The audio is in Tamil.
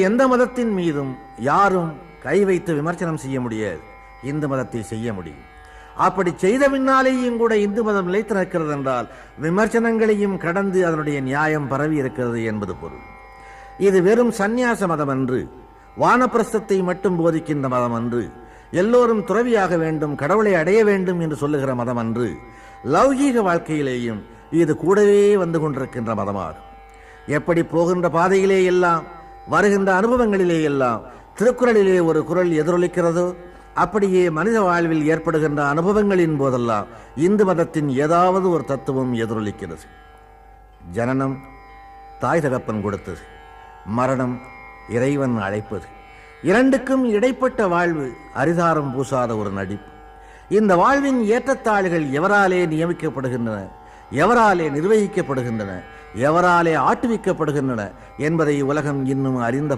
எந்த மதத்தின் மீதும் யாரும் கை வைத்து விமர்சனம் செய்ய முடியாது. இந்து மதத்தை செய்ய முடியும். அப்படி செய்த பின்னாலேயும் கூட இந்து மதம் நிலைத்து நிற்கிறது என்றால் விமர்சனங்களையும் கடந்து அதனுடைய நியாயம் பரவி இருக்கிறது என்பது பொருள். இது வெறும் சந்நியாச மதம் அன்று, வானப்பிரஸ்தத்தை மட்டும் போதிக்கின்ற மதம் அன்று, எல்லோரும் துறவியாக வேண்டும், கடவுளை அடைய வேண்டும் என்று சொல்லுகிற மதம் அன்று. லௌகீக வாழ்க்கையிலேயும் இது கூடவே வந்து கொண்டிருக்கின்ற மதமாகும். எப்படி போகின்ற பாதையிலே எல்லாம், வருகின்ற அனுபவங்களிலே எல்லாம் திருக்குறளிலே ஒரு குறள் எதிரொலிக்கிறதோ, அப்படியே மனித வாழ்வில் ஏற்படுகின்ற அனுபவங்களின் போதெல்லாம் இந்து மதத்தின் ஏதாவது ஒரு தத்துவம் எதிரொலிக்கிறது. ஜனனம் தாய் தகப்பன் கொடுத்தது, மரணம் இறைவன் அழைப்பது. இரண்டுக்கும் இடைப்பட்ட வாழ்வு அரிதாரம் பூசாத ஒரு நடிப்பு. இந்த வாழ்வின் ஏற்றத்தாழ்கள் எவராலே நியமிக்கப்படுகின்றன, எவராலே நிர்வகிக்கப்படுகின்றன, எவராலே ஆட்டுவிக்கப்படுகின்றன என்பதை உலகம் இன்னும் அறிந்த